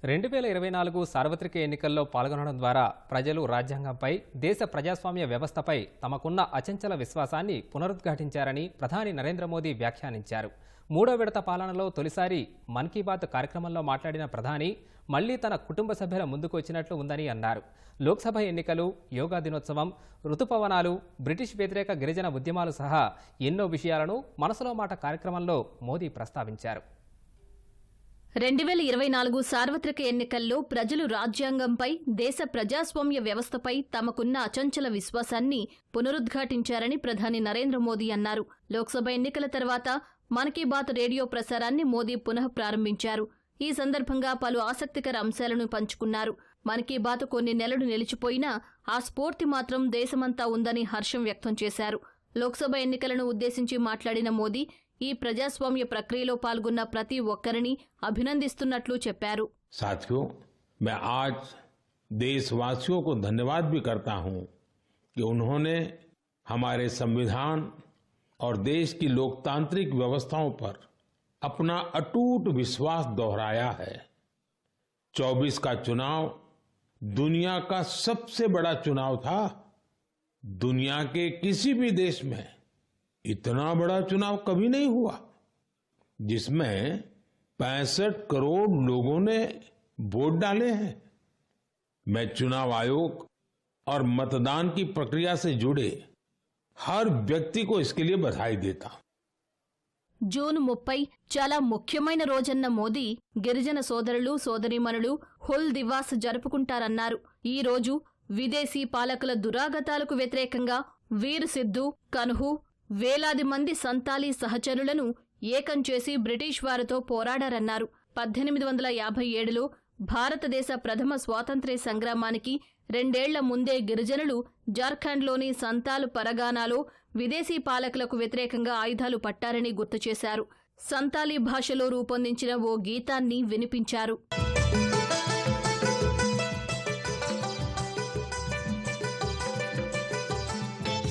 2024 సార్వత్రిక ఎన్నికల్లో పాల్గొనడం ద్వారా ప్రజలు రాజ్యాంగంపై, దేశ ప్రజాస్వామ్య వ్యవస్థపై తమకున్న అచంచల విశ్వాసాన్ని పునరుద్ఘాటించారని ప్రధాని నరేంద్ర మోదీ వ్యాఖ్యానించారు. మూడో విడత పాలనలో తొలిసారి మన్ కీ బాత్ కార్యక్రమంలో మాట్లాడిన ప్రధాని మళ్లీ తన కుటుంబ సభ్యుల ముందుకు వచ్చినట్లు ఉందని అన్నారు. లోక్సభ ఎన్నికలు, యోగా దినోత్సవం, ఋతుపవనాలు, బ్రిటిష్ వ్యతిరేక గిరిజన ఉద్యమాలు సహా ఎన్నో విషయాలను మనసులో మాట కార్యక్రమంలో మోదీ ప్రస్తావించారు. 2024 సార్వత్రిక ఎన్నికల్లో ప్రజలు రాజ్యాంగంపై, దేశ ప్రజాస్వామ్య వ్యవస్థపై తమకున్న అచంచల విశ్వాసాన్ని పునరుద్ఘాటించారని ప్రధాని నరేంద్ర మోదీ అన్నారు. లోక్సభ ఎన్నికల తర్వాత మన్ కీ బాత్ రేడియో ప్రసారాన్ని మోదీ పునః ప్రారంభించారు. ఈ సందర్భంగా పలు ఆసక్తికర అంశాలను పంచుకున్నారు. మన్ కీ బాత్ కొన్ని నెలలు నిలిచిపోయినా ఆ స్ఫూర్తి మాత్రం దేశమంతా ఉందని హర్షం వ్యక్తం చేశారు. లోక్సభ ఎన్నికలను ఉద్దేశించి మాట్లాడిన మోదీ ఈ ప్రజాస్వామ్య ప్రక్రియలో పాల్గొన్న ప్రతి ఒక్కరిని అభినందిస్తున్నట్లు చెప్పారు. साथियों, मैं आज देशवासियों को धन्यवाद भी करता हूं कि उन्होंने हमारे संविधान और देश की लोकतांत्रिक व्यवस्थाओं पर अपना अटूट विश्वास दोहराया है। 24 का चुनाव दुनिया का सबसे बड़ा चुनाव था। दुनिया के किसी भी देश में इतना बड़ा चुनाव कभी नहीं हुआ, जिसमें 65 करोड़ लोगों ने वोट डाले हैं। मैं चुनाव आयोग और मतदान की प्रक्रिया से जुड़े हर व्यक्ति को इसके लिए बधाई देता हूं. జూన్ 30 చాలా ముఖ్యమైన రోజన్న మోదీ గిరిజన సోదరులు, సోదరీమణులు హుల్ దివాస్ జరుపుకుంటారన్నారు. ఈ రోజు విదేశీ పాలకుల దురాగతాలకు వ్యతిరేకంగా వీర్ సిద్ధు, కన్హు, వేలాది మంది సంతాలీ సహచరులను ఏకం చేసి బ్రిటిష్ వారితో పోరాడారన్నారు. 1857లో భారతదేశ ప్రథమ స్వాతంత్ర్య సంగ్రామానికి 2 ఏళ్ల ముందే గిరిజనులు జార్ఖండ్లోని సంతాల్ పరగానాలో విదేశీ పాలకులకు వ్యతిరేకంగా ఆయుధాలు పట్టారని గుర్తు చేశారు. సంతాలీ భాషలో రూపొందించిన ఓ గీతాన్ని వినిపించారు.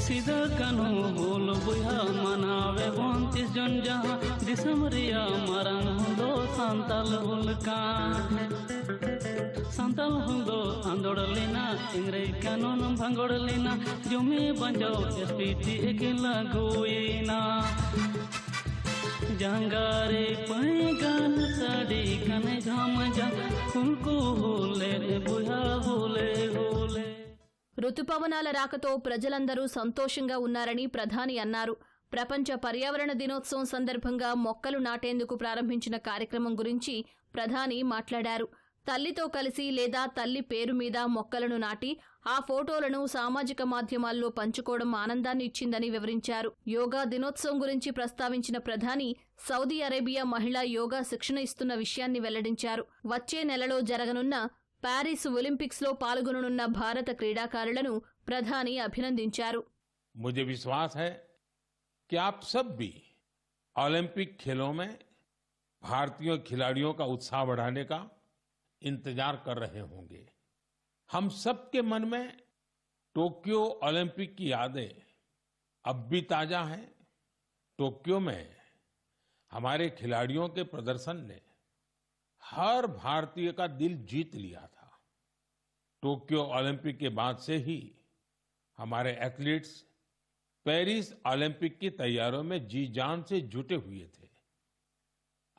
सीधा कनो बोल बुया मनावे 29 जन जहाँ दिसमरिया मरंग हुंदो संतल हुलका संतल हुंदो आंदोड़लिना इंग्रेज कानून भंगोड़लिना जुमी बंजो एसपीटी एकेला गोईना जंगारे पैगान साड़ी कने घाम जा उनको होले बुया होले होले. ఋతుపవనాల రాకతో ప్రజలందరూ సంతోషంగా ఉన్నారని ప్రధాని అన్నారు. ప్రపంచ పర్యావరణ దినోత్సవం సందర్భంగా మొక్కలు నాటేందుకు ప్రారంభించిన కార్యక్రమం గురించి ప్రధాని మాట్లాడారు. తల్లితో కలిసి లేదా తల్లి పేరు మీద మొక్కలను నాటి ఆ ఫోటోలను సామాజిక మాధ్యమాల్లో పంచుకోవడం ఆనందాన్ని ఇచ్చిందని వివరించారు. యోగా దినోత్సవం గురించి ప్రస్తావించిన ప్రధాని సౌదీ అరేబియా మహిళా యోగా శిక్షణ ఇస్తున్న విషయాన్ని వెల్లడించారు. వచ్చే నెలలో జరగనున్న ప్యారిస్ ఒలింపిక్స్ లో పాల్గొననున్న భారత క్రీడాకారులను ప్రధాని అభినందించారు. मुझे विश्वास है कि आप सब भी ओलंपिक खेलों में भारतीय खिलाड़ियों का उत्साह बढ़ाने का इंतजार कर रहे होंगे. हम सबके मन में टोक्यो ओलंपिक की यादें अब भी ताजा हैं. टोक्यो में हमारे खिलाड़ियों के प्रदर्शन ने हर भारतीय का दिल जीत लिया था. टोक्यो ओलंपिक के बाद से ही हमारे एथलीट्स पेरिस ओलंपिक की तैयारियों में जी जान से जुटे हुए थे.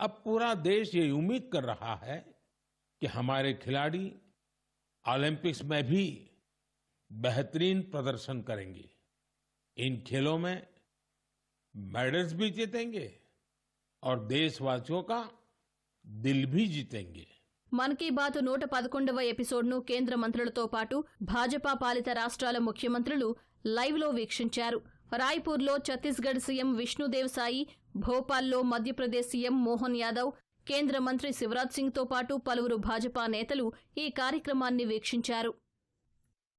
अब पूरा देश ये उम्मीद कर रहा है कि हमारे खिलाड़ी ओलंपिक्स में भी बेहतरीन प्रदर्शन करेंगे. इन खेलों में मेडल्स भी जीतेंगे और देशवासियों का దిల్ భీ జీతేంగే. మన్ కీ బాత్ 111వ ఎపిసోడ్ను కేంద్ర మంత్రులతో పాటు భాజపా పాలిత రాష్ట్రాల ముఖ్యమంత్రులు లైవ్లో వీక్షించారు. రాయ్పూర్లో ఛత్తీస్గఢ్ సీఎం విష్ణుదేవ్ సాయి, భోపాల్లో మధ్యప్రదేశ్ సీఎం మోహన్ యాదవ్, కేంద్ర మంత్రి శివరాజ్ సింగ్తో పాటు పలువురు భాజపా నేతలు ఈ కార్యక్రమాన్ని వీక్షించారు.